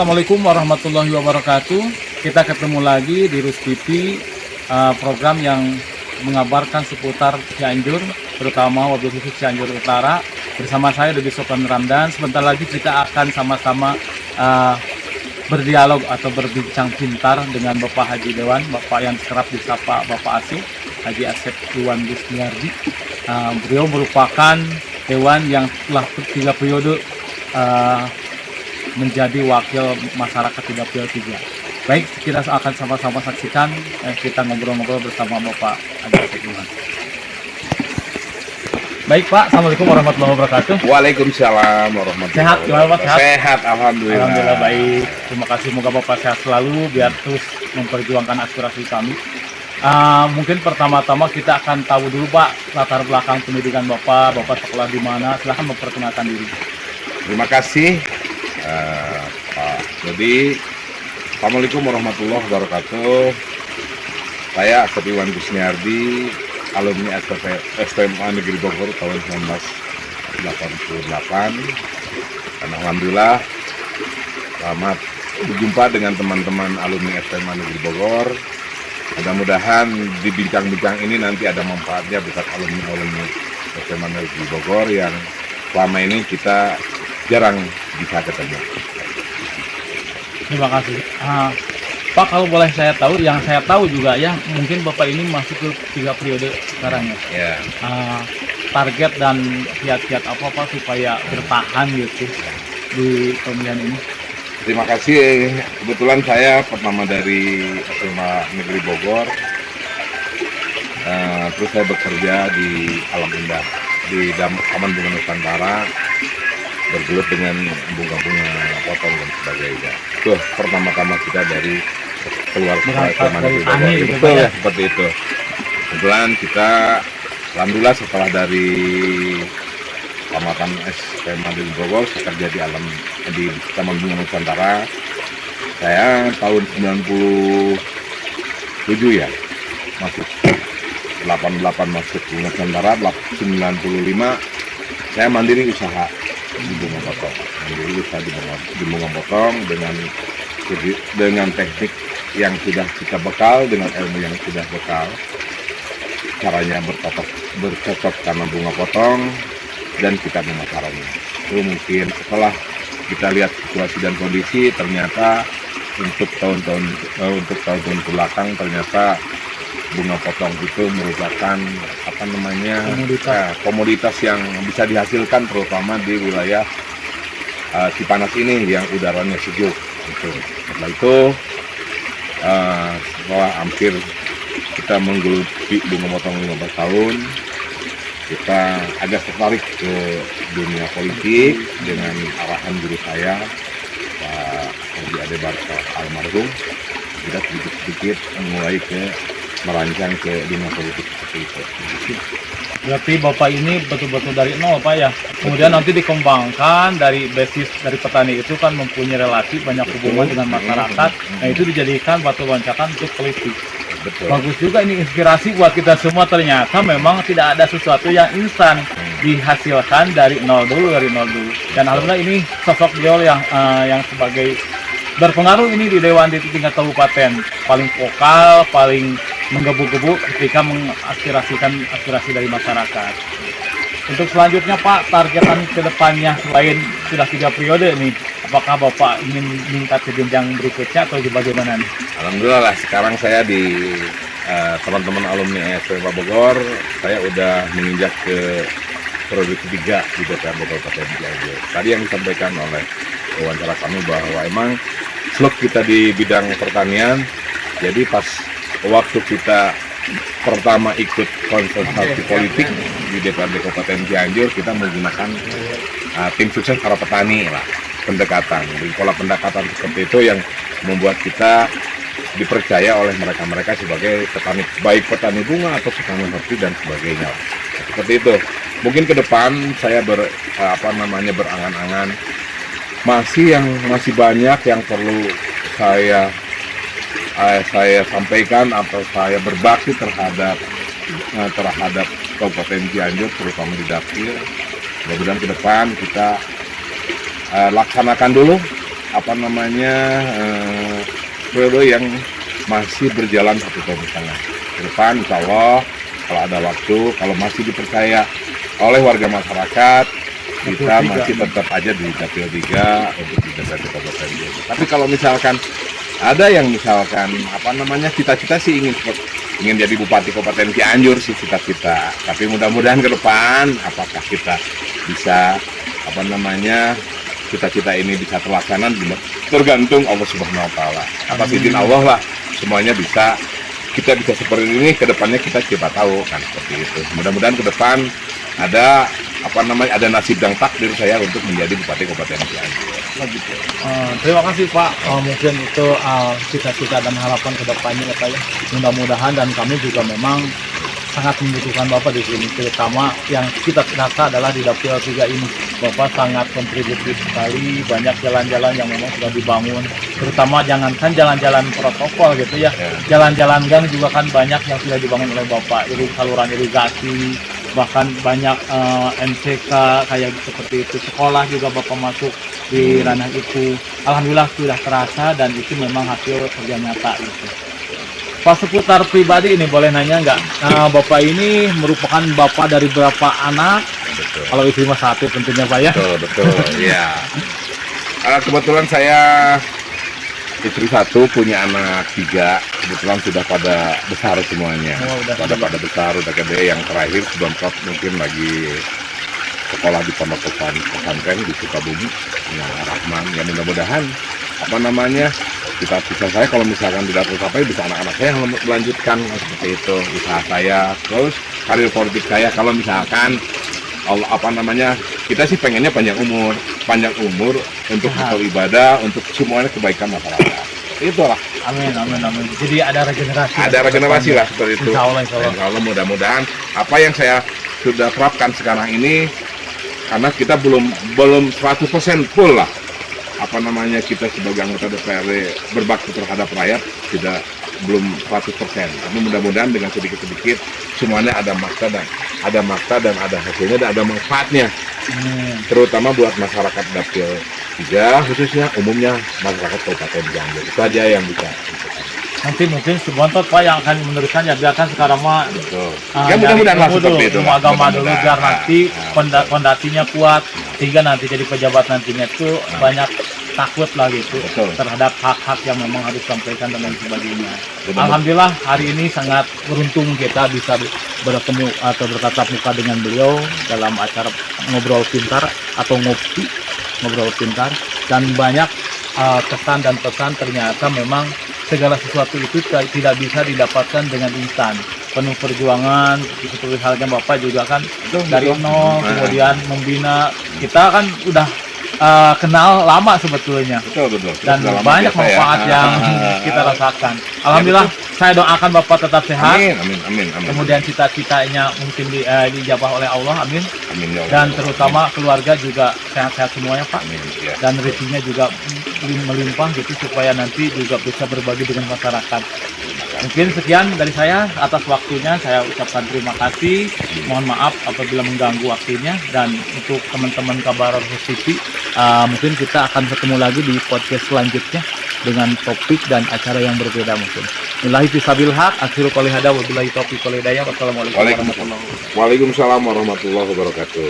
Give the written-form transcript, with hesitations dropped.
Assalamualaikum warahmatullahi wabarakatuh. Kita ketemu lagi di Rus TV, program yang mengabarkan seputar Cianjur, terutama wabil khusus Cianjur Utara. Bersama saya Dodi Sofyan Ramdan. Sebentar lagi kita akan sama-sama berdialog atau berbincang pintar dengan Bapak Haji Dewan, Bapak yang kerap disapa Bapak Asep, Haji Asep Iwan Busniardi. Beliau merupakan Dewan yang telah 3 periode menjadi wakil masyarakat 3 Baik, kita akan sama-sama saksikan, kita ngobrol-ngobrol bersama Bapak Haji Asep Iwan. Baik Pak, Assalamualaikum warahmatullahi wabarakatuh. Waalaikumsalam warahmatullahi Sehat, gimana Pak? wabarakatuh. Sehat, alhamdulillah. Alhamdulillah baik. Terima kasih, semoga Bapak sehat selalu biar terus memperjuangkan aspirasi kami. Mungkin pertama-tama kita akan tahu dulu Pak latar belakang pendidikan Bapak sekolah di mana. Silahkan memperkenalkan diri. Terima kasih Pak Dodi. Assalamualaikum warahmatullahi wabarakatuh. Saya Asep Iwan Busniardi, alumni SMA Negeri Bogor tahun 1988. Dan alhamdulillah selamat berjumpa dengan teman-teman alumni SMA Negeri Bogor. Mudah-mudahan di bincang-bincang ini nanti ada manfaatnya buat alumni SMA Negeri Bogor yang selama ini kita jarang bisa ketemu. Terima kasih. Pak, kalau boleh saya tahu, yang saya tahu juga ya, mungkin Bapak ini masuk ke 3 periode sekarang ya. Ya. Target dan kiat-kiat apa supaya bertahan gitu di pemilihan ini. Terima kasih. Kebetulan saya pertama dari SMA Negeri Bogor. Terus saya bekerja di Alam Indah di Taman Bunga Nusantara, bergelut dengan bunga-bunga potong dan sebagainya. Tuh pertama-tama kita dari keluar SMA Negeri Bogor. Betul ya, seperti itu. Kebetulan kita alhamdulillah setelah dari tamatan SMA Negeri Bogor, saya kerja di Taman Bunga Nusantara. Saya tahun 97 ya masuk 88 masuk Bunga Nusantara. 95 saya mandiri usaha di bunga potong, mandiri usaha di bunga potong dengan teknik yang sudah kita bekal, dengan ilmu yang sudah bekal, caranya bercocok karena bunga potong, dan kita memasarannya. Itu mungkin setelah kita lihat situasi dan kondisi, ternyata untuk tahun-tahun belakang ternyata bunga potong itu merupakan komoditas yang bisa dihasilkan terutama di wilayah Cipanas ini yang udaranya sejuk. Setelah itu setelah hampir kita menggeluti bunga potong 15 tahun, kita agak tertarik ke dunia politik dengan arahan guru saya Pak Haji Ade Barka almarhum. Kita sedikit-sedikit mulai merancang ke dunia politik seperti itu. Berarti Bapak ini betul-betul dari nol Pak ya. Kemudian nanti dikembangkan dari basis dari petani itu kan mempunyai relasi banyak hubungan dengan masyarakat. Nah itu dijadikan batu loncatan untuk politik. Betul. Bagus juga ini inspirasi buat kita semua, ternyata memang tidak ada sesuatu yang instan dihasilkan dari nol dulu. Dan alhamdulillah ini sosok beliau yang sebagai berpengaruh ini di Dewan di tingkat kabupaten, paling vokal, paling menggebu-gebu ketika mengaspirasikan aspirasi dari masyarakat. Untuk selanjutnya Pak, targetan ke depannya selain sudah 3 periode nih, apakah Bapak ingin meningkat ke jenjang berikutnya atau bagaimana nih? Alhamdulillah lah, sekarang saya di teman-teman alumni SMA Bogor, saya udah menginjak ke periode ketiga di DPRD Kabupaten Cianjur. Tadi yang disampaikan oleh wawancara kami bahwa emang slot kita di bidang pertanian, jadi pas waktu kita pertama ikut konsultasi politik di DPRD Kabupaten Cianjur, kita menggunakan tim sukses para petani lah, pendekatan. Jadi pola pendekatan seperti itu yang membuat kita dipercaya oleh mereka sebagai petani, baik petani bunga atau petani horti dan sebagainya. Nah, seperti itu. Mungkin ke depan saya berangan-angan masih banyak yang perlu saya sampaikan atau saya berbakti terhadap Kabupaten Cianjur, terutama di Dapil. Mudah-mudahan ke depan kita laksanakan dulu apa namanya periode yang masih berjalan 1 tahun setengah ke depan. Insya Allah kalau ada waktu, kalau masih dipercaya oleh warga masyarakat, kita masih tetap aja di Dapil 3 untuk di DPRD Kabupaten Cianjur. Tapi kalau misalkan ada yang misalkan apa namanya cita-cita sih ingin jadi Bupati Kabupaten Cianjur sih cita-cita. Tapi mudah-mudahan ke depan apakah kita bisa apa namanya cita-cita ini bisa terlaksana tergantung Allah Subhanahu Wa Taala. Atas izin Allah lah semuanya bisa. Kita bisa seperti ini, ke depannya kita coba tahu kan seperti itu. Mudah-mudahan ke depan ada apa namanya ada nasib dan takdir saya untuk menjadi Bupati Kabupaten Cianjur. Gitu. Terima kasih Pak. Mungkin itu cita-cita dan harapan ke depannya ya Pak ya. Mudah-mudahan dan kami juga memang sangat membutuhkan Bapak di sini, terutama yang kita rasa adalah di Dapil 3 ini. Bapak sangat kontributif sekali, banyak jalan-jalan yang memang sudah dibangun, terutama jangankan jalan-jalan protokol gitu ya, jalan-jalan gang juga kan banyak yang sudah dibangun oleh Bapak, saluran irigasi, bahkan banyak MCK kayak seperti itu, sekolah juga Bapak masuk di ranah itu. Alhamdulillah sudah terasa dan itu memang hasil kerja nyata gitu. Pak, seputar pribadi ini boleh nanya nggak? Bapak ini merupakan bapak dari berapa anak? Betul. Kalau istri mah 1 tentunya Pak ya. Betul, ya. Kebetulan saya istri 1 punya anak 3. Kebetulan sudah pada besar semuanya. Pada besar, udah gede. Yang terakhir sudah mungkin lagi sekolah di pondok pesantren di Sukabumi. Nah, Rahman. Ya mudah-mudahan apa namanya cita-cita saya kalau misalkan tidak tercapai bisa anak-anak saya yang melanjutkan seperti itu usaha saya, terus karir politik saya kalau misalkan Allah apa namanya kita sih pengennya panjang umur untuk beribadah untuk semuanya kebaikan masyarakat. Itulah. Amin. Jadi ada regenerasi lah seperti itu. Insya Allah. Insya Allah mudah-mudahan apa yang saya sudah terapkan sekarang ini karena kita belum 100% full lah. Apa namanya kita sebagai anggota DPRD berbakti terhadap rakyat belum 100%. Tapi mudah-mudahan dengan sedikit-sedikit semuanya ada makna dan ada hasilnya dan ada manfaatnya. Terutama buat masyarakat Dapil 3 khususnya umumnya masyarakat Kabupaten Cianjur. Itu aja yang bisa. Nanti mungkin Subontot Pak yang akan meneruskan ya biarkan sekarang mah. Betul. Ya mudah-mudahan lah seperti itu. Agama dulu biar nanti fondasinya kuat sehingga nanti jadi pejabat nantinya itu banyak takut lah gitu. Betul. Terhadap hak-hak yang memang harus disampaikan dan lain sebagainya. Alhamdulillah hari ini sangat beruntung kita bisa bertemu atau bertatap muka dengan beliau dalam acara ngobrol pintar atau ngobrol pintar dan banyak kesan dan pesan ternyata memang segala sesuatu itu tidak bisa didapatkan dengan instan. Penuh perjuangan, seperti halnya Bapak juga kan dari nol, kemudian membina. Kita kan udah kenal lama sebetulnya. Betul. Dan banyak manfaat yang kita rasakan. Alhamdulillah, saya doakan Bapak tetap sehat. Amin. Kemudian cita-citanya mungkin dijabah oleh Allah, amin. Amin ya Allah. Dan terutama keluarga juga sehat-sehat semuanya Pak. Amin. Ya. Dan rezekinya juga melimpah gitu supaya nanti juga bisa berbagi dengan masyarakat. Mungkin sekian dari saya atas waktunya, saya ucapkan terima kasih. Mohon maaf apabila mengganggu waktunya dan untuk teman-teman Kabar TV, mungkin kita akan ketemu lagi di podcast selanjutnya dengan topik dan acara yang berbeda mungkin. Billahi fisabil haq, akhiru qouli hada wa billahi taufiq wal hidayah. Wassalamualaikum warahmatullahi wabarakatuh. Waalaikumsalam warahmatullahi wabarakatuh.